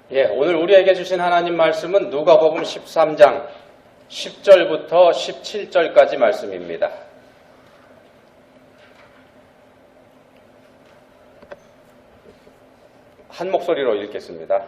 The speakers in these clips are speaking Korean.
예, 오늘 우리에게 주신 하나님 말씀은 누가복음 13장 10절부터 17절까지 말씀입니다. 한 목소리로 읽겠습니다.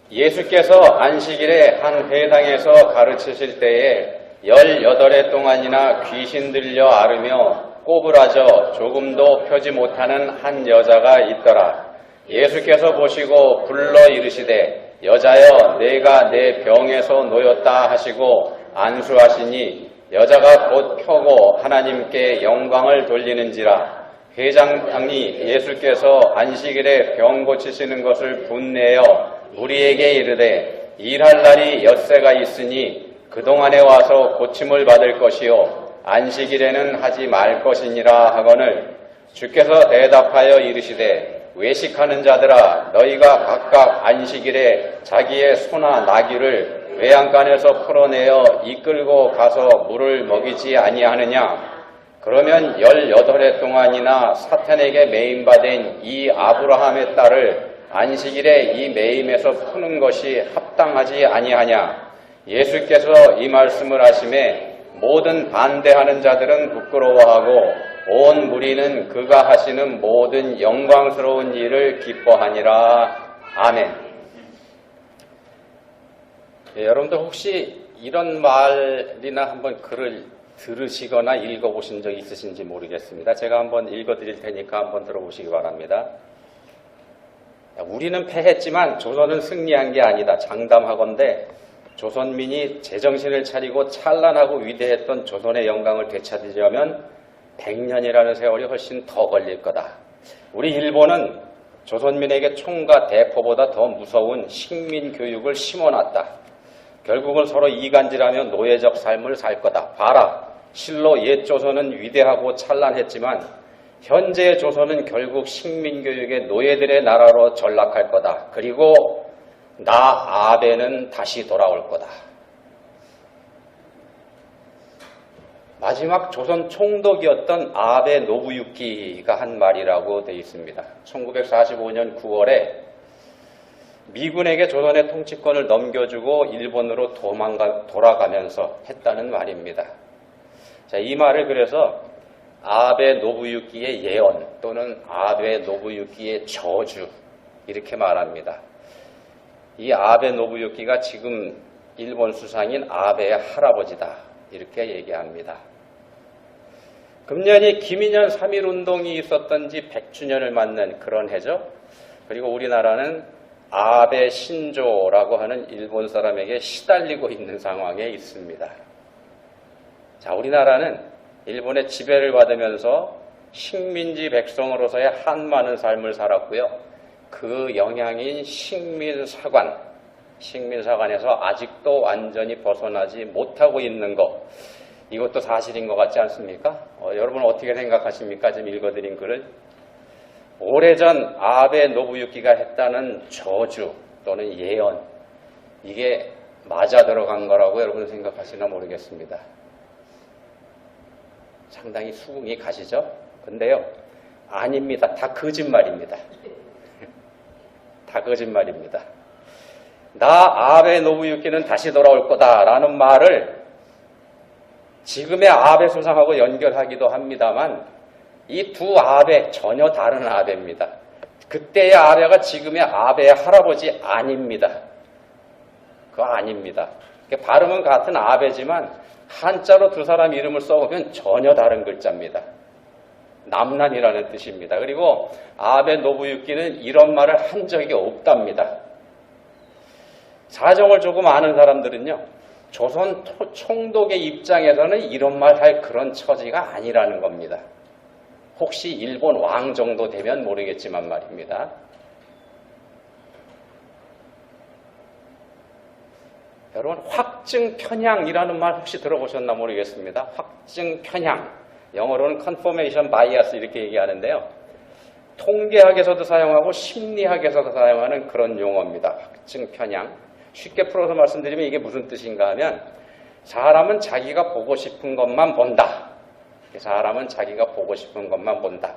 예수께서 안식일에 한 회당에서 가르치실 때에 18해 동안이나 귀신 들려 앓으며 꼬부라져 조금도 펴지 못하는 한 여자가 있더라. 예수께서 보시고 불러 이르시되 여자여 내가 내 병에서 놓였다 하시고 안수하시니 여자가 곧 펴고 하나님께 영광을 돌리는지라. 회장장이 예수께서 안식일에 병 고치시는 것을 분내어 무리에게 이르되 일할 날이 엿새가 있으니 그동안에 와서 고침을 받을 것이요 안식일에는 하지 말 것이니라 하거늘 주께서 대답하여 이르시되 외식하는 자들아 너희가 각각 안식일에 자기의 소나 나귀를 외양간에서 풀어내어 이끌고 가서 물을 먹이지 아니하느냐. 그러면 18해 동안이나 사탄에게 매임받은 이 아브라함의 딸을 안식일에 이 매임에서 푸는 것이 합당하지 아니하냐. 예수께서 이 말씀을 하심에 모든 반대하는 자들은 부끄러워하고 온 무리는 그가 하시는 모든 영광스러운 일을 기뻐하니라. 아멘. 예, 여러분들 혹시 이런 말이나 한번 글을 들으시거나 읽어보신 적 있으신지 모르겠습니다. 제가 한번 읽어드릴 테니까 한번 들어보시기 바랍니다. 우리는 패했지만 조선은 승리한 게 아니다. 장담하건대 조선민이 제정신을 차리고 찬란하고 위대했던 조선의 영광을 되찾으려면 100년이라는 세월이 훨씬 더 걸릴 거다. 우리 일본은 조선민에게 총과 대포보다 더 무서운 식민교육을 심어놨다. 결국은 서로 이간질하며 노예적 삶을 살 거다. 봐라. 실로 옛 조선은 위대하고 찬란했지만 현재의 조선은 결국 식민교육의 노예들의 나라로 전락할 거다. 그리고 나 아베는 다시 돌아올 거다. 마지막 조선 총독이었던 아베 노부유키가 한 말이라고 되어 있습니다. 1945년 9월에 미군에게 조선의 통치권을 넘겨주고 일본으로 돌아가면서 했다는 말입니다. 자, 이 말을 그래서 아베 노부유키의 예언 또는 아베 노부유키의 저주 이렇게 말합니다. 이 아베 노부유키가 지금 일본 수상인 아베의 할아버지다 이렇게 얘기합니다. 금년이 김인현 3.1운동이 있었던 지 100주년을 맞는 그런 해죠. 그리고 우리나라는 아베 신조라고 하는 일본 사람에게 시달리고 있는 상황에 있습니다. 자, 우리나라는 일본의 지배를 받으면서 식민지 백성으로서의 한많은 삶을 살았고요. 그 영향인 식민사관에서 아직도 완전히 벗어나지 못하고 있는 것, 이것도 사실인 것 같지 않습니까? 여러분 어떻게 생각하십니까? 지금 읽어드린 글을. 오래전 아베 노부유키가 했다는 저주 또는 예언, 이게 맞아 들어간 거라고 여러분 생각하시나 모르겠습니다. 상당히 수긍이 가시죠? 근데요, 아닙니다. 다 거짓말입니다. 다 거짓말입니다. 나 아베 노부유키는 다시 돌아올 거다라는 말을 지금의 아베 수상하고 연결하기도 합니다만 이 두 아베 전혀 다른 아베입니다. 그때의 아베가 지금의 아베의 할아버지 아닙니다. 그거 아닙니다. 발음은 같은 아베지만 한자로 두 사람 이름을 써보면 전혀 다른 글자입니다. 남란이라는 뜻입니다. 그리고 아베 노부유키는 이런 말을 한 적이 없답니다. 사정을 조금 아는 사람들은요, 조선 총독의 입장에서는 이런 말 할 그런 처지가 아니라는 겁니다. 혹시 일본 왕 정도 되면 모르겠지만 말입니다. 여러분, 확증 편향이라는 말 혹시 들어보셨나 모르겠습니다. 확증 편향, 영어로는 confirmation bias 이렇게 얘기하는데요. 통계학에서도 사용하고 심리학에서도 사용하는 그런 용어입니다. 확증 편향. 쉽게 풀어서 말씀드리면 이게 무슨 뜻인가 하면 사람은 자기가 보고 싶은 것만 본다. 사람은 자기가 보고 싶은 것만 본다.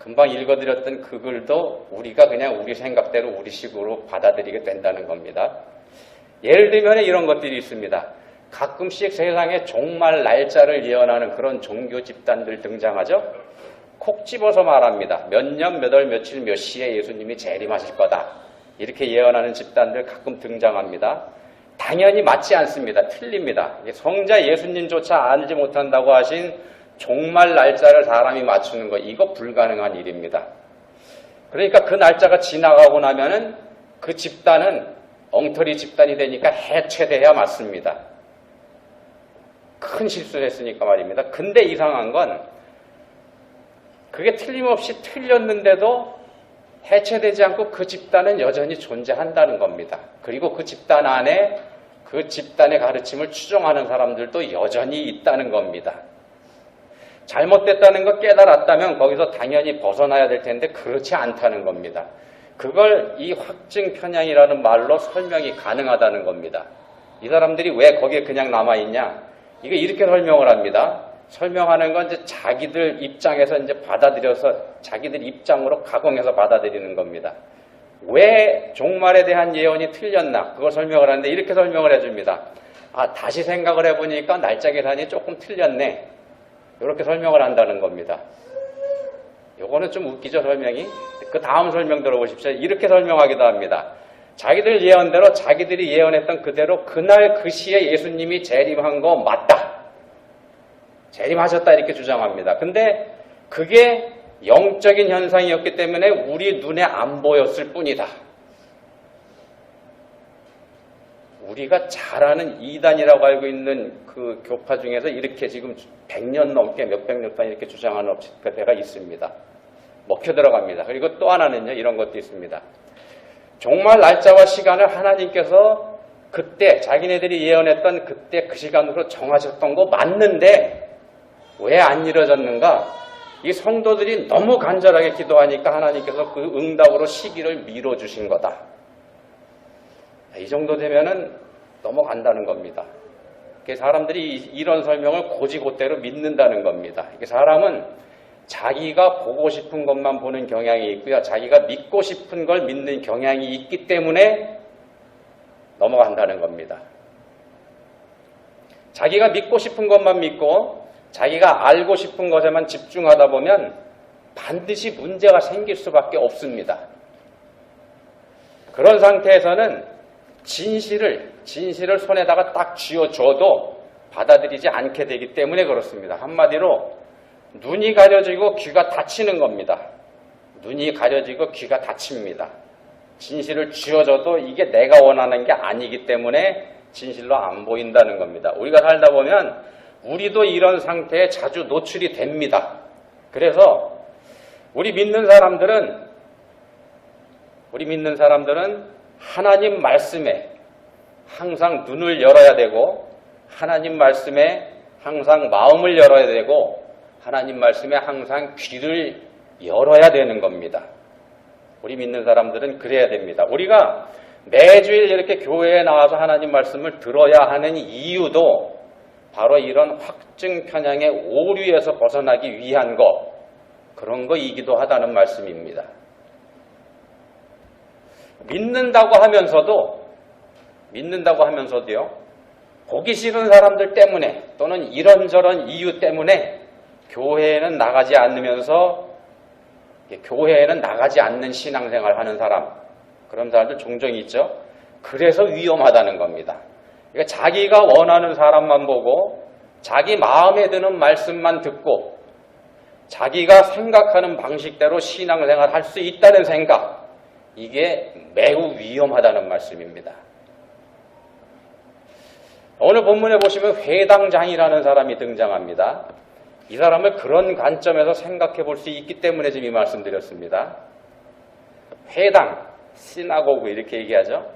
금방 읽어드렸던 그 글도 우리가 그냥 우리 생각대로 우리식으로 받아들이게 된다는 겁니다. 예를 들면 이런 것들이 있습니다. 가끔씩 세상에 종말 날짜를 예언하는 그런 종교 집단들 등장하죠. 콕 집어서 말합니다. 몇 년, 몇 월, 며칠, 몇 시에 예수님이 재림하실 거다. 이렇게 예언하는 집단들 가끔 등장합니다. 당연히 맞지 않습니다. 틀립니다. 성자 예수님조차 알지 못한다고 하신 종말 날짜를 사람이 맞추는 거, 이거 불가능한 일입니다. 그러니까 그 날짜가 지나가고 나면은 그 집단은 엉터리 집단이 되니까 해체돼야 맞습니다. 큰 실수를 했으니까 말입니다. 근데 이상한 건 그게 틀림없이 틀렸는데도 해체되지 않고 그 집단은 여전히 존재한다는 겁니다. 그리고 그 집단 안에 그 집단의 가르침을 추종하는 사람들도 여전히 있다는 겁니다. 잘못됐다는 거 깨달았다면 거기서 당연히 벗어나야 될 텐데 그렇지 않다는 겁니다. 그걸 이 확증 편향이라는 말로 설명이 가능하다는 겁니다. 이 사람들이 왜 거기에 그냥 남아있냐? 이거 이렇게 설명을 합니다. 설명하는 건 이제 자기들 입장에서 이제 받아들여서 자기들 입장으로 가공해서 받아들이는 겁니다. 왜 종말에 대한 예언이 틀렸나? 그걸 설명을 하는데 이렇게 설명을 해줍니다. 아, 다시 생각을 해보니까 날짜 계산이 조금 틀렸네. 이렇게 설명을 한다는 겁니다. 요거는 좀 웃기죠, 설명이? 그 다음 설명 들어보십시오. 이렇게 설명하기도 합니다. 자기들 예언대로 자기들이 예언했던 그대로 그날 그 시에 예수님이 재림한 거 맞다. 재림하셨다 이렇게 주장합니다. 근데 그게 영적인 현상이었기 때문에 우리 눈에 안 보였을 뿐이다. 우리가 잘 아는 이단이라고 알고 있는 그 교파 중에서 이렇게 지금 100년 넘게 몇백 년 동안 이렇게 주장하는 데가 있습니다. 먹혀 들어갑니다. 그리고 또 하나는요, 이런 것도 있습니다. 종말 날짜와 시간을 하나님께서 그때 자기네들이 예언했던 그때 그 시간으로 정하셨던 거 맞는데 왜 안 이루어졌는가? 이 성도들이 너무 간절하게 기도하니까 하나님께서 그 응답으로 시기를 미뤄주신 거다. 이 정도 되면은 넘어간다는 겁니다. 사람들이 이런 설명을 고지고대로 믿는다는 겁니다. 사람은 자기가 보고 싶은 것만 보는 경향이 있고요. 자기가 믿고 싶은 걸 믿는 경향이 있기 때문에 넘어간다는 겁니다. 자기가 믿고 싶은 것만 믿고 자기가 알고 싶은 것에만 집중하다 보면 반드시 문제가 생길 수밖에 없습니다. 그런 상태에서는 진실을 손에다가 딱 쥐어줘도 받아들이지 않게 되기 때문에 그렇습니다. 한마디로 눈이 가려지고 귀가 닫히는 겁니다. 눈이 가려지고 귀가 닫힙니다. 진실을 쥐어줘도 이게 내가 원하는 게 아니기 때문에 진실로 안 보인다는 겁니다. 우리가 살다 보면 우리도 이런 상태에 자주 노출이 됩니다. 그래서 우리 믿는 사람들은 하나님 말씀에 항상 눈을 열어야 되고 하나님 말씀에 항상 마음을 열어야 되고 하나님 말씀에 항상 귀를 열어야 되는 겁니다. 우리 믿는 사람들은 그래야 됩니다. 우리가 매주일 이렇게 교회에 나와서 하나님 말씀을 들어야 하는 이유도 바로 이런 확증 편향의 오류에서 벗어나기 위한 그런 거이기도 하다는 말씀입니다. 믿는다고 하면서도요, 보기 싫은 사람들 때문에 또는 이런저런 이유 때문에 교회에는 나가지 않는 신앙생활 하는 사람, 그런 사람들 종종 있죠. 그래서 위험하다는 겁니다. 그러니까 자기가 원하는 사람만 보고 자기 마음에 드는 말씀만 듣고 자기가 생각하는 방식대로 신앙생활 할 수 있다는 생각, 이게 매우 위험하다는 말씀입니다. 오늘 본문에 보시면 회당장이라는 사람이 등장합니다. 이 사람을 그런 관점에서 생각해 볼 수 있기 때문에 지금 이 말씀 드렸습니다. 회당, 시나고그 이렇게 얘기하죠.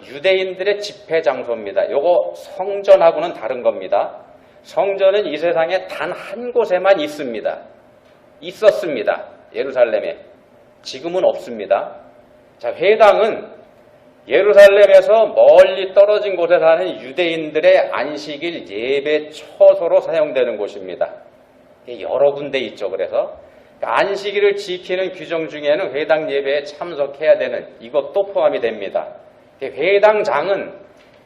유대인들의 집회 장소입니다. 요거 성전하고는 다른 겁니다. 성전은 이 세상에 단 한 곳에만 있었습니다. 예루살렘에. 지금은 없습니다. 자, 회당은 예루살렘에서 멀리 떨어진 곳에 사는 유대인들의 안식일 예배 처소로 사용되는 곳입니다. 여러 군데 있죠. 그래서 안식일을 지키는 규정 중에는 회당 예배에 참석해야 되는 이것도 포함이 됩니다. 회당장은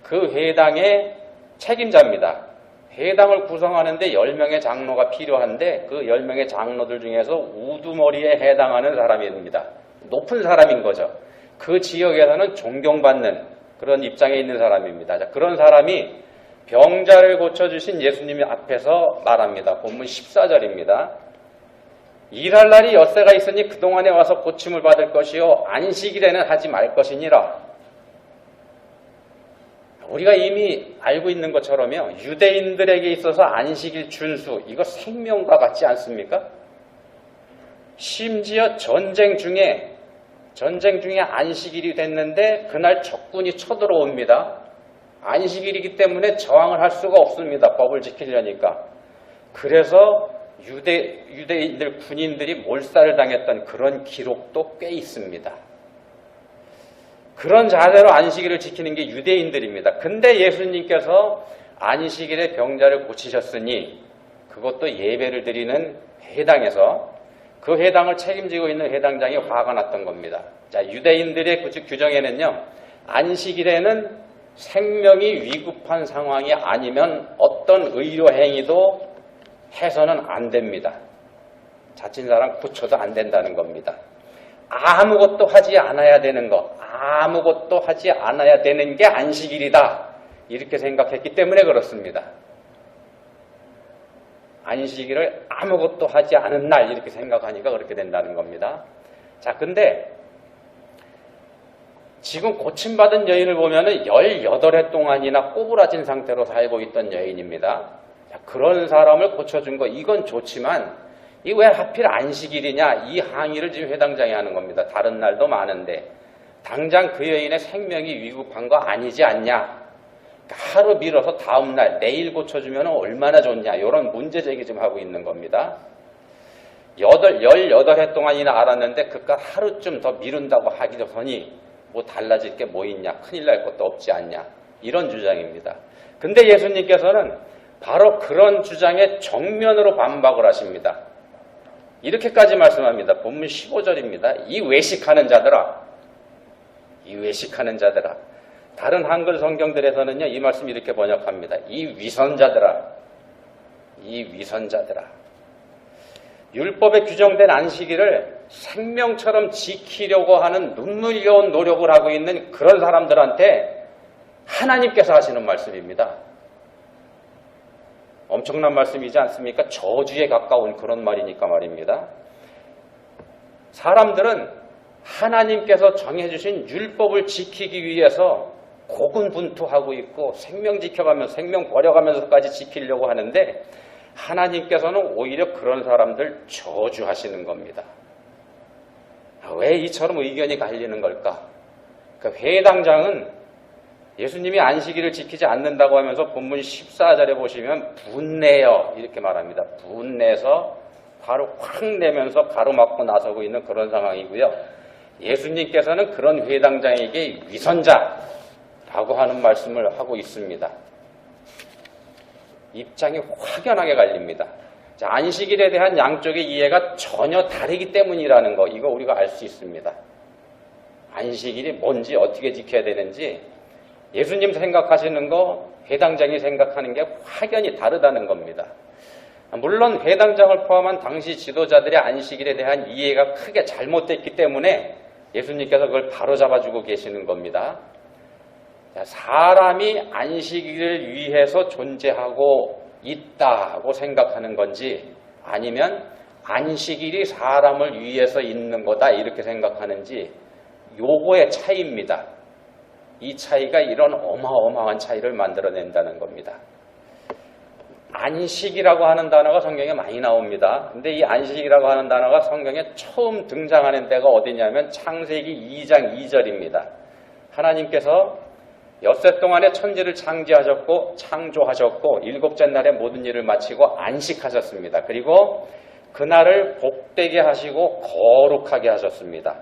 그 회당의 책임자입니다. 회당을 구성하는데 10명의 장로가 필요한데 그 10명의 장로들 중에서 우두머리에 해당하는 사람입니다. 높은 사람인 거죠. 그 지역에서는 존경받는 그런 입장에 있는 사람입니다. 자, 그런 사람이 병자를 고쳐주신 예수님 앞에서 말합니다. 본문 14절입니다. 일할 날이 엿새가 있으니 그동안에 와서 고침을 받을 것이요 안식일에는 하지 말 것이니라. 우리가 이미 알고 있는 것처럼요. 유대인들에게 있어서 안식일 준수 이거 생명과 같지 않습니까? 심지어 전쟁 중에 안식일이 됐는데 그날 적군이 쳐들어옵니다. 안식일이기 때문에 저항을 할 수가 없습니다. 법을 지키려니까. 그래서 유대인들 군인들이 몰살을 당했던 그런 기록도 꽤 있습니다. 그런 자세로 안식일을 지키는 게 유대인들입니다. 근데 예수님께서 안식일에 병자를 고치셨으니 그것도 예배를 드리는 회당에서 그 회당을 책임지고 있는 회당장이 화가 났던 겁니다. 자, 유대인들의 규정에는요, 안식일에는 생명이 위급한 상황이 아니면 어떤 의료 행위도 해서는 안 됩니다. 자칫 사람 고쳐도 안 된다는 겁니다. 아무것도 하지 않아야 되는 것, 아무것도 하지 않아야 되는 게 안식일이다. 이렇게 생각했기 때문에 그렇습니다. 안식일을 아무것도 하지 않은 날 이렇게 생각하니까 그렇게 된다는 겁니다. 자, 근데 지금 고침받은 여인을 보면은 18해 동안이나 꼬부라진 상태로 살고 있던 여인입니다. 자, 그런 사람을 고쳐준 거 이건 좋지만 이 왜 하필 안식일이냐 이 항의를 지금 회당장이 하는 겁니다. 다른 날도 많은데 당장 그 여인의 생명이 위급한 거 아니지 않냐. 하루 미뤄서 다음 날 내일 고쳐주면 얼마나 좋냐 이런 문제 제기 좀 하고 있는 겁니다. 18해 동안이나 알았는데 그깟 하루쯤 더 미룬다고 하기더니 뭐 달라질 게 뭐 있냐 큰일 날 것도 없지 않냐 이런 주장입니다. 근데 예수님께서는 바로 그런 주장에 정면으로 반박을 하십니다. 이렇게까지 말씀합니다. 본문 15절입니다. 이 외식하는 자들아, 이 외식하는 자들아. 다른 한글 성경들에서는요, 이 말씀 이렇게 번역합니다. 이 위선자들아, 이 위선자들아. 율법에 규정된 안식일을 생명처럼 지키려고 하는 눈물겨운 노력을 하고 있는 그런 사람들한테 하나님께서 하시는 말씀입니다. 엄청난 말씀이지 않습니까? 저주에 가까운 그런 말이니까 말입니다. 사람들은 하나님께서 정해주신 율법을 지키기 위해서 고군분투하고 있고 생명 지켜가면서 생명 버려가면서까지 지키려고 하는데 하나님께서는 오히려 그런 사람들 저주하시는 겁니다. 왜 이처럼 의견이 갈리는 걸까? 그러니까 회당장은 예수님이 안식일을 지키지 않는다고 하면서 본문 14절에 보시면 분내요 이렇게 말합니다. 분내서 바로 확 내면서 가로막고 나서고 있는 그런 상황이고요. 예수님께서는 그런 회당장에게 위선자라고 하는 말씀을 하고 있습니다. 입장이 확연하게 갈립니다. 자, 안식일에 대한 양쪽의 이해가 전혀 다르기 때문이라는 거 이거 우리가 알 수 있습니다. 안식일이 뭔지 어떻게 지켜야 되는지 예수님 생각하시는 거 회당장이 생각하는 게 확연히 다르다는 겁니다. 물론 회당장을 포함한 당시 지도자들의 안식일에 대한 이해가 크게 잘못됐기 때문에 예수님께서 그걸 바로잡아주고 계시는 겁니다. 사람이 안식일을 위해서 존재하고 있다고 생각하는 건지 아니면 안식일이 사람을 위해서 있는 거다 이렇게 생각하는지 요거의 차이입니다. 이 차이가 이런 어마어마한 차이를 만들어낸다는 겁니다. 안식이라고 하는 단어가 성경에 많이 나옵니다. 근데 이 안식이라고 하는 단어가 성경에 처음 등장하는 데가 어디냐면 창세기 2장 2절입니다. 하나님께서 엿새 동안에 천지를 창조하셨고 일곱째 날에 모든 일을 마치고 안식하셨습니다. 그리고 그날을 복되게 하시고 거룩하게 하셨습니다.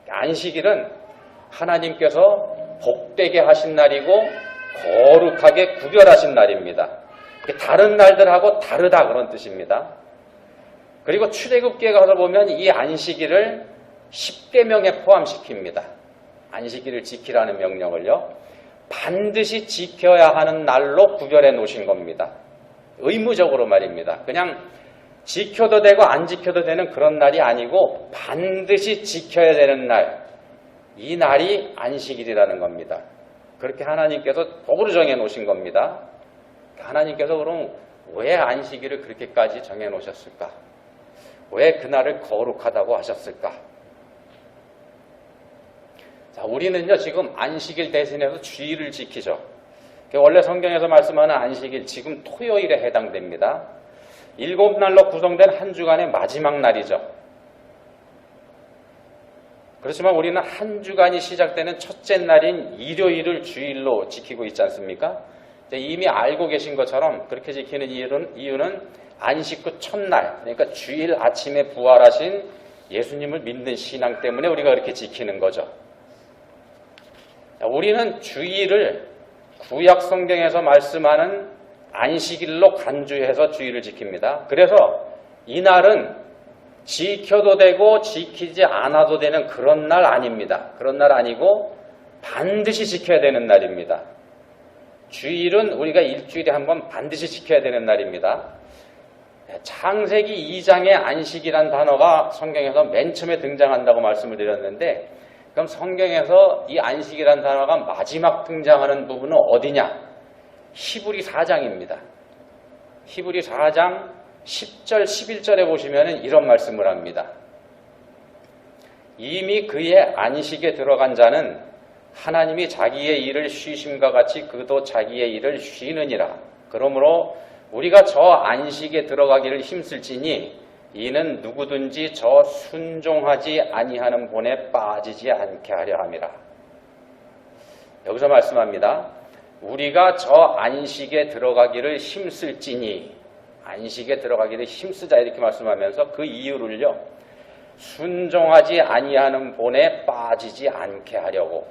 안식일은 하나님께서 복되게 하신 날이고 거룩하게 구별하신 날입니다. 다른 날들하고 다르다 그런 뜻입니다. 그리고 출애굽기에 가서 보면 이 안식일을 10계명에 포함시킵니다. 안식일을 지키라는 명령을요. 반드시 지켜야 하는 날로 구별해 놓으신 겁니다. 의무적으로 말입니다. 그냥 지켜도 되고 안 지켜도 되는 그런 날이 아니고 반드시 지켜야 되는 날, 이 날이 안식일이라는 겁니다. 그렇게 하나님께서 법으로 정해 놓으신 겁니다. 하나님께서 그럼 왜 안식일을 그렇게까지 정해 놓으셨을까? 왜 그날을 거룩하다고 하셨을까? 자, 우리는요 지금 안식일 대신해서 주일을 지키죠. 원래 성경에서 말씀하는 안식일, 지금 토요일에 해당됩니다. 7날로 구성된 한 주간의 마지막 날이죠. 그렇지만 우리는 한 주간이 시작되는 첫째 날인 일요일을 주일로 지키고 있지 않습니까? 이미 알고 계신 것처럼 그렇게 지키는 이유는 안식 후 첫날, 그러니까 주일 아침에 부활하신 예수님을 믿는 신앙 때문에 우리가 그렇게 지키는 거죠. 우리는 주일을 구약 성경에서 말씀하는 안식일로 간주해서 주일을 지킵니다. 그래서 이날은 지켜도 되고 지키지 않아도 되는 그런 날 아닙니다. 그런 날 아니고 반드시 지켜야 되는 날입니다. 주일은 우리가 일주일에 한 번 반드시 지켜야 되는 날입니다. 창세기 2장의 안식이란 단어가 성경에서 맨 처음에 등장한다고 말씀을 드렸는데, 그럼 성경에서 이 안식이란 단어가 마지막 등장하는 부분은 어디냐? 히브리 4장입니다. 히브리 4장 10절, 11절에 보시면 이런 말씀을 합니다. 이미 그의 안식에 들어간 자는 하나님이 자기의 일을 쉬심과 같이 그도 자기의 일을 쉬느니라. 그러므로 우리가 저 안식에 들어가기를 힘쓸지니 이는 누구든지 저 순종하지 아니하는 본에 빠지지 않게 하려 함이라. 여기서 말씀합니다. 우리가 저 안식에 들어가기를 힘쓸지니, 안식에 들어가기를 힘쓰자 이렇게 말씀하면서 그 이유를요, 순종하지 아니하는 본에 빠지지 않게 하려고,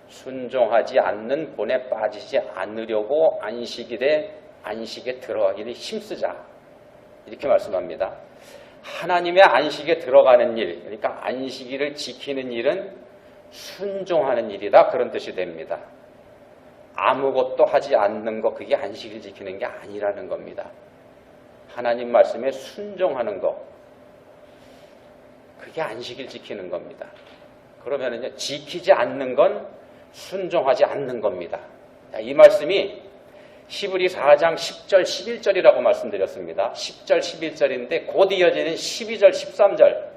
순종하지 않는 본에 빠지지 않으려고 안식에 들어가기를 힘쓰자 이렇게 말씀합니다. 하나님의 안식에 들어가는 일, 그러니까 안식일을 지키는 일은 순종하는 일이다, 그런 뜻이 됩니다. 아무것도 하지 않는 거, 그게 안식일 지키는 게 아니라는 겁니다. 하나님 말씀에 순종하는 거, 그게 안식일 지키는 겁니다. 그러면은요, 지키지 않는 건 순종하지 않는 겁니다. 이 말씀이 히브리 4장 10절, 11절이라고 말씀드렸습니다. 10절, 11절인데 곧 이어지는 12절, 13절,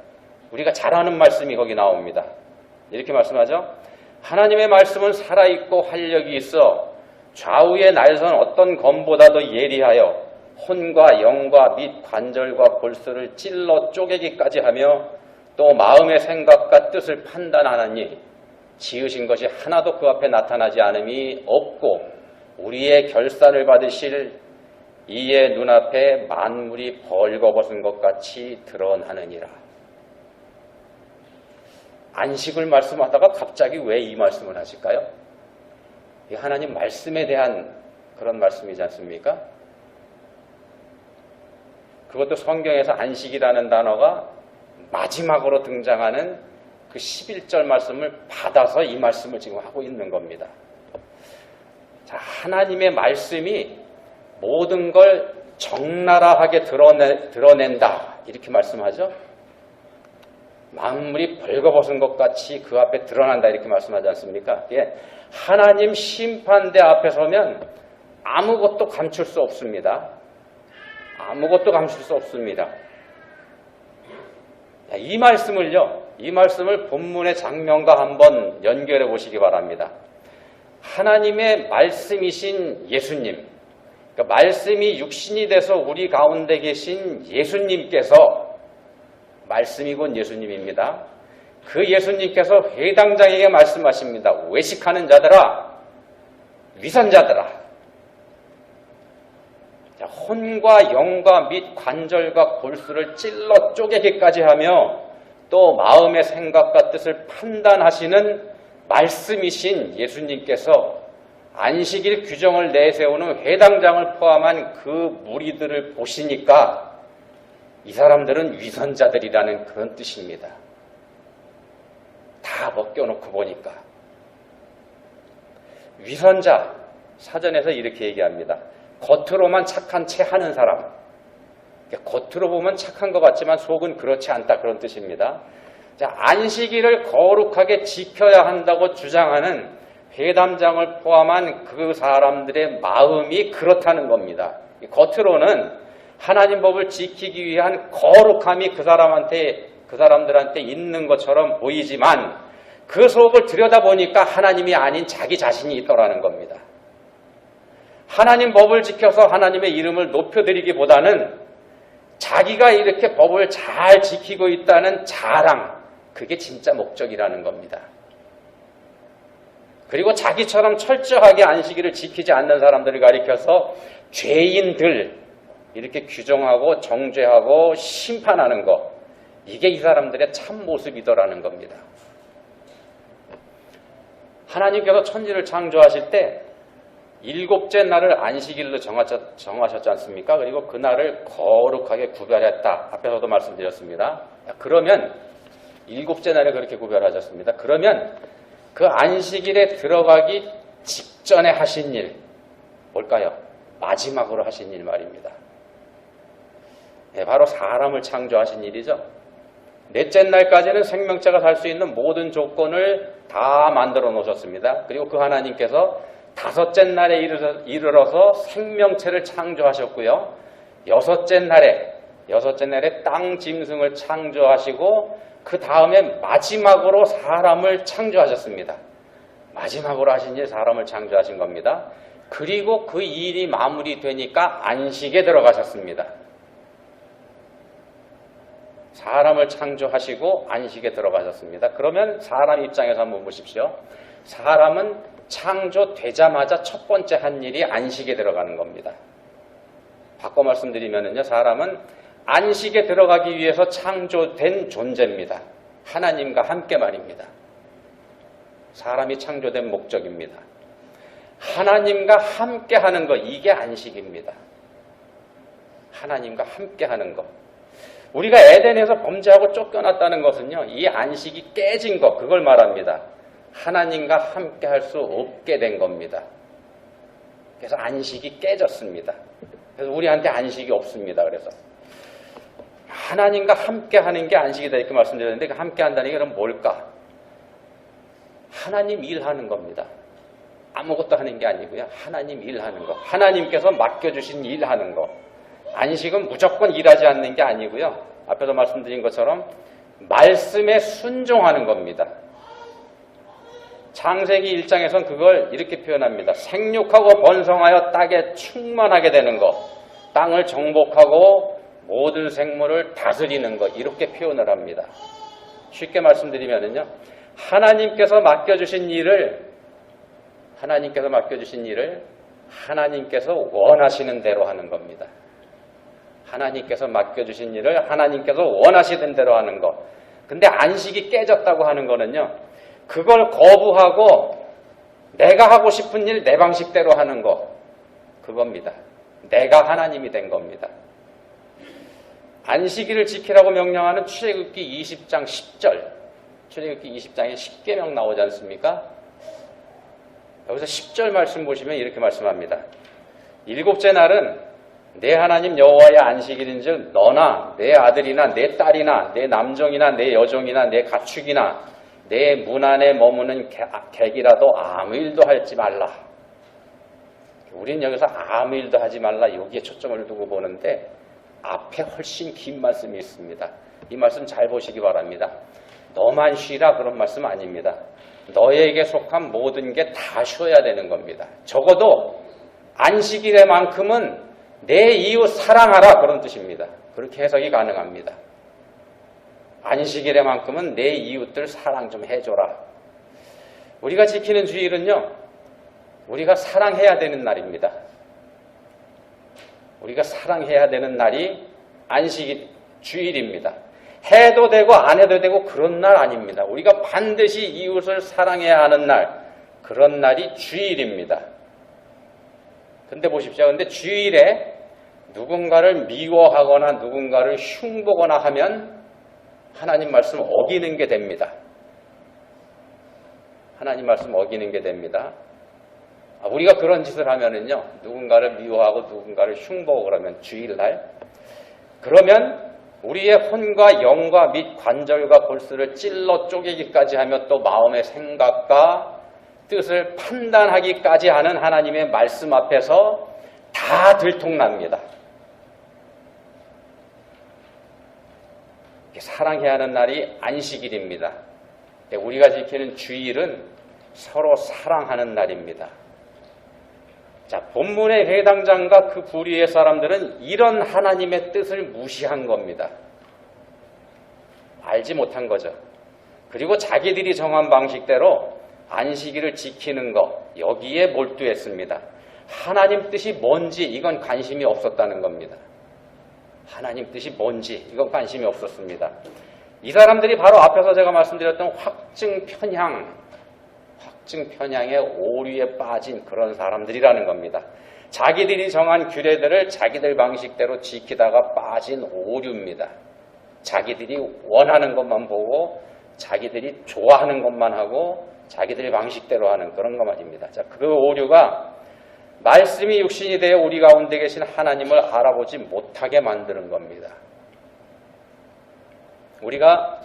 우리가 잘 아는 말씀이 거기 나옵니다. 이렇게 말씀하죠. 하나님의 말씀은 살아있고 활력이 있어 좌우의 날선 어떤 검보다도 예리하여 혼과 영과 및 관절과 골수를 찔러 쪼개기까지 하며 또 마음의 생각과 뜻을 판단하느니 지으신 것이 하나도 그 앞에 나타나지 않음이 없고 우리의 결산을 받으실 이의 눈앞에 만물이 벌거벗은 것 같이 드러나느니라. 안식을 말씀하다가 갑자기 왜 이 말씀을 하실까요? 이 하나님 말씀에 대한 그런 말씀이지 않습니까? 그것도 성경에서 안식이라는 단어가 마지막으로 등장하는 그 11절 말씀을 받아서 이 말씀을 지금 하고 있는 겁니다. 자, 하나님의 말씀이 모든 걸 적나라하게 드러낸다 이렇게 말씀하죠. 만물이 벌거벗은 것 같이 그 앞에 드러난다 이렇게 말씀하지 않습니까? 예, 하나님 심판대 앞에 서면 아무것도 감출 수 없습니다. 아무것도 감출 수 없습니다. 이 말씀을 본문의 장면과 한번 연결해 보시기 바랍니다. 하나님의 말씀이신 예수님, 그러니까 말씀이 육신이 돼서 우리 가운데 계신 예수님께서, 말씀이 곧 예수님입니다. 그 예수님께서 회당장에게 말씀하십니다. 외식하는 자들아, 위선자들아, 혼과 영과 및 관절과 골수를 찔러 쪼개기까지 하며 또 마음의 생각과 뜻을 판단하시는 말씀이신 예수님께서 안식일 규정을 내세우는 회당장을 포함한 그 무리들을 보시니까 이 사람들은 위선자들이라는 그런 뜻입니다. 다 벗겨놓고 보니까. 위선자, 사전에서 이렇게 얘기합니다. 겉으로만 착한 채 하는 사람. 겉으로 보면 착한 것 같지만 속은 그렇지 않다, 그런 뜻입니다. 자, 안식일을 거룩하게 지켜야 한다고 주장하는 회담장을 포함한 그 사람들의 마음이 그렇다는 겁니다. 겉으로는 하나님 법을 지키기 위한 거룩함이 그 사람들한테 있는 것처럼 보이지만 그 속을 들여다보니까 하나님이 아닌 자기 자신이 있더라는 겁니다. 하나님 법을 지켜서 하나님의 이름을 높여드리기보다는 자기가 이렇게 법을 잘 지키고 있다는 자랑, 그게 진짜 목적이라는 겁니다. 그리고 자기처럼 철저하게 안식일을 지키지 않는 사람들을 가리켜서 죄인들 이렇게 규정하고 정죄하고 심판하는 것, 이게 이 사람들의 참 모습이더라는 겁니다. 하나님께서 천지를 창조하실 때 일곱째 날을 안식일로 정하셨지 않습니까? 그리고 그 날을 거룩하게 구별했다. 앞에서도 말씀드렸습니다. 그러면 일곱째 날에 그렇게 구별하셨습니다. 그러면 그 안식일에 들어가기 직전에 하신 일, 뭘까요? 마지막으로 하신 일 말입니다. 바로 사람을 창조하신 일이죠. 넷째 날까지는 생명체가 살 수 있는 모든 조건을 다 만들어 놓으셨습니다. 그리고 그 하나님께서 다섯째 날에 이르러서 생명체를 창조하셨고요. 여섯째 날에 땅 짐승을 창조하시고 그 다음에 마지막으로 사람을 창조하셨습니다. 마지막으로 하신 일 사람을 창조하신 겁니다. 그리고 그 일이 마무리되니까 안식에 들어가셨습니다. 사람을 창조하시고 안식에 들어가셨습니다. 그러면 사람 입장에서 한번 보십시오. 사람은 창조되자마자 첫 번째 한 일이 안식에 들어가는 겁니다. 바꿔 말씀드리면요, 사람은 안식에 들어가기 위해서 창조된 존재입니다. 하나님과 함께 말입니다. 사람이 창조된 목적입니다. 하나님과 함께 하는 것, 이게 안식입니다. 하나님과 함께 하는 것. 우리가 에덴에서 범죄하고 쫓겨났다는 것은요, 이 안식이 깨진 것, 그걸 말합니다. 하나님과 함께 할 수 없게 된 겁니다. 그래서 안식이 깨졌습니다. 그래서 우리한테 안식이 없습니다. 그래서 하나님과 함께 하는 게 안식이다 이렇게 말씀드렸는데, 그 함께 한다는 게 그럼 뭘까? 하나님 일하는 겁니다. 아무것도 하는 게 아니고요. 하나님 일하는 거. 하나님께서 맡겨주신 일하는 거. 안식은 무조건 일하지 않는 게 아니고요. 앞에서 말씀드린 것처럼 말씀에 순종하는 겁니다. 창세기 1장에서는 그걸 이렇게 표현합니다. 생육하고 번성하여 땅에 충만하게 되는 것, 땅을 정복하고 모든 생물을 다스리는 것, 이렇게 표현을 합니다. 쉽게 말씀드리면요, 하나님께서 맡겨주신 일을 하나님께서 원하시는 대로 하는 겁니다. 하나님께서 맡겨주신 일을 하나님께서 원하시는 대로 하는 것. 근데 안식이 깨졌다고 하는 거는요, 그걸 거부하고 내가 하고 싶은 일 내 방식대로 하는 거, 그겁니다. 내가 하나님이 된 겁니다. 안식일을 지키라고 명령하는 출애굽기 20장 10절, 출애굽기 20장에 10계명 나오지 않습니까? 여기서 10절 말씀 보시면 이렇게 말씀합니다. 일곱째 날은 내 하나님 여호와의 안식일인즉 너나 내 아들이나 내 딸이나 내 남종이나 내 여종이나 내 가축이나 내 문 안에 머무는 객이라도 아무 일도 하지 말라. 우린 여기서 아무 일도 하지 말라, 여기에 초점을 두고 보는데 앞에 훨씬 긴 말씀이 있습니다. 이 말씀 잘 보시기 바랍니다. 너만 쉬라 그런 말씀 아닙니다. 너에게 속한 모든 게 다 쉬어야 되는 겁니다. 적어도 안식일에만큼은 내 이웃 사랑하라, 그런 뜻입니다. 그렇게 해석이 가능합니다. 안식일에만큼은 내 이웃들 사랑 좀 해줘라. 우리가 지키는 주일은요, 우리가 사랑해야 되는 날입니다. 우리가 사랑해야 되는 날이 안식일, 주일입니다. 해도 되고 안 해도 되고 그런 날 아닙니다. 우리가 반드시 이웃을 사랑해야 하는 날, 그런 날이 주일입니다. 근데 보십시오. 근데 주일에 누군가를 미워하거나 누군가를 흉보거나 하면 하나님 말씀 어기는 게 됩니다. 하나님 말씀 어기는 게 됩니다. 우리가 그런 짓을 하면은요, 누군가를 미워하고 누군가를 흉보고 그러면 주일날, 그러면 우리의 혼과 영과 및 관절과 골수를 찔러 쪼개기까지 하며 또 마음의 생각과 뜻을 판단하기까지 하는 하나님의 말씀 앞에서 다 들통납니다. 사랑해야 하는 날이 안식일입니다. 우리가 지키는 주일은 서로 사랑하는 날입니다. 자, 본문의 회당장과 그 부류의 사람들은 이런 하나님의 뜻을 무시한 겁니다. 알지 못한 거죠. 그리고 자기들이 정한 방식대로 안식일을 지키는 것, 여기에 몰두했습니다. 하나님 뜻이 뭔지 이건 관심이 없었다는 겁니다. 하나님 뜻이 뭔지 이건 관심이 없었습니다. 이 사람들이 바로 앞에서 제가 말씀드렸던 확증편향의 오류에 빠진 그런 사람들이라는 겁니다. 자기들이 정한 규례들을 자기들 방식대로 지키다가 빠진 오류입니다. 자기들이 원하는 것만 보고 자기들이 좋아하는 것만 하고 자기들 방식대로 하는 그런 거 말입니다. 자, 그 오류가 말씀이 육신이 되어 우리 가운데 계신 하나님을 알아보지 못하게 만드는 겁니다. 우리가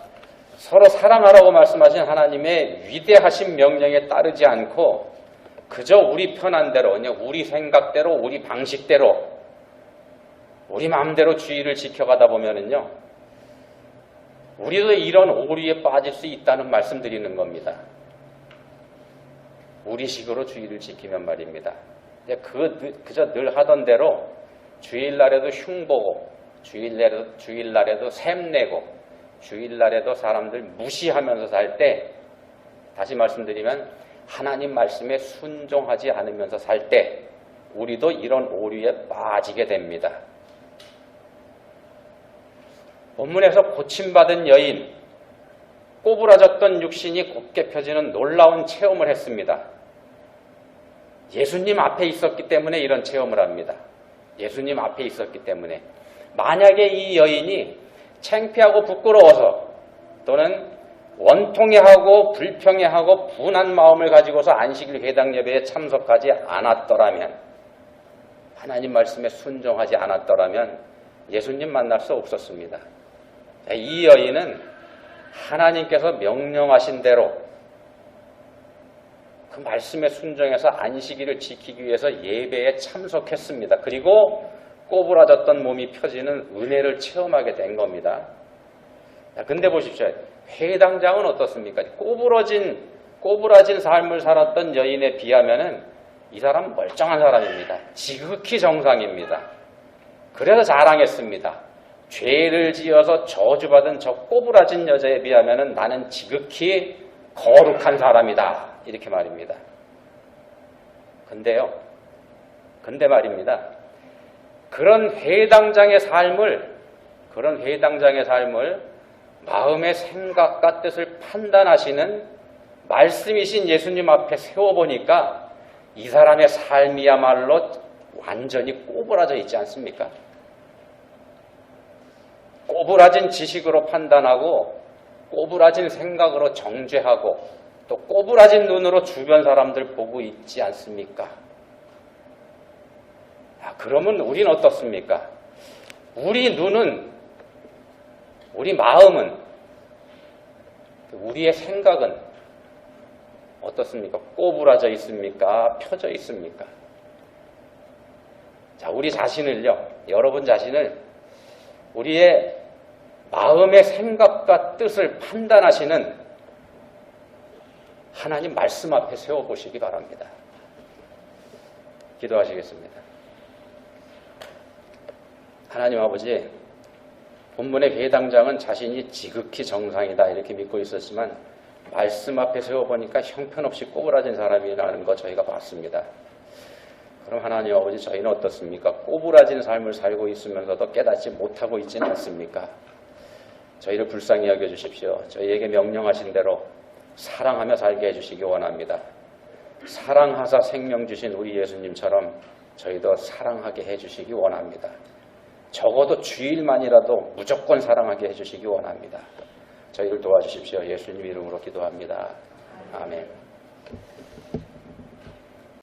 서로 사랑하라고 말씀하신 하나님의 위대하신 명령에 따르지 않고 그저 우리 편한대로, 우리 생각대로, 우리 방식대로, 우리 마음대로 주의를 지켜가다 보면은요, 우리도 이런 오류에 빠질 수 있다는 말씀드리는 겁니다. 우리식으로 주의를 지키면 말입니다. 그저 늘 하던 대로 주일날에도 흉보고 주일날에도 샘내고 주일날에도 사람들 무시하면서 살 때, 다시 말씀드리면 하나님 말씀에 순종하지 않으면서 살 때 우리도 이런 오류에 빠지게 됩니다. 본문에서 고침받은 여인, 꼬부라졌던 육신이 곱게 펴지는 놀라운 체험을 했습니다. 예수님 앞에 있었기 때문에 이런 체험을 합니다. 예수님 앞에 있었기 때문에. 만약에 이 여인이 창피하고 부끄러워서 또는 원통해하고 불평해하고 분한 마음을 가지고서 안식일 회당 예배에 참석하지 않았더라면, 하나님 말씀에 순종하지 않았더라면 예수님 만날 수 없었습니다. 이 여인은 하나님께서 명령하신 대로 그 말씀에 순종해서 안식일을 지키기 위해서 예배에 참석했습니다. 그리고 꼬부라졌던 몸이 펴지는 은혜를 체험하게 된 겁니다. 근데 보십시오. 회당장은 어떻습니까? 꼬부라진 삶을 살았던 여인에 비하면은 이 사람은 멀쩡한 사람입니다. 지극히 정상입니다. 그래서 자랑했습니다. 죄를 지어서 저주받은 저 꼬부라진 여자에 비하면은 나는 지극히 거룩한 사람이다. 이렇게 말입니다. 근데 말입니다. 그런 회당장의 삶을 마음의 생각과 뜻을 판단하시는 말씀이신 예수님 앞에 세워보니까 이 사람의 삶이야말로 완전히 꼬부라져 있지 않습니까? 꼬부라진 지식으로 판단하고 꼬부라진 생각으로 정죄하고 또 꼬부라진 눈으로 주변 사람들 보고 있지 않습니까? 그러면 우리는 어떻습니까? 우리 눈은, 우리 마음은, 우리의 생각은 어떻습니까? 꼬부라져 있습니까? 펴져 있습니까? 자, 우리 자신을요, 여러분 자신을 우리의 마음의 생각과 뜻을 판단하시는 하나님 말씀 앞에 세워보시기 바랍니다. 기도하시겠습니다. 하나님 아버지, 본문의 회당장은 자신이 지극히 정상이다 이렇게 믿고 있었지만 말씀 앞에 세워보니까 형편없이 꼬부라진 사람이라는 거 저희가 봤습니다. 그럼 하나님 아버지, 저희는 어떻습니까? 꼬부라진 삶을 살고 있으면서도 깨닫지 못하고 있지는 않습니까? 저희를 불쌍히 여겨주십시오. 저희에게 명령하신 대로 사랑하며 살게 해주시기 원합니다. 사랑하사 생명 주신 우리 예수님처럼 저희도 사랑하게 해주시기 원합니다. 적어도 주일만이라도 무조건 사랑하게 해주시기 원합니다. 저희를 도와주십시오. 예수님 이름으로 기도합니다. 아멘.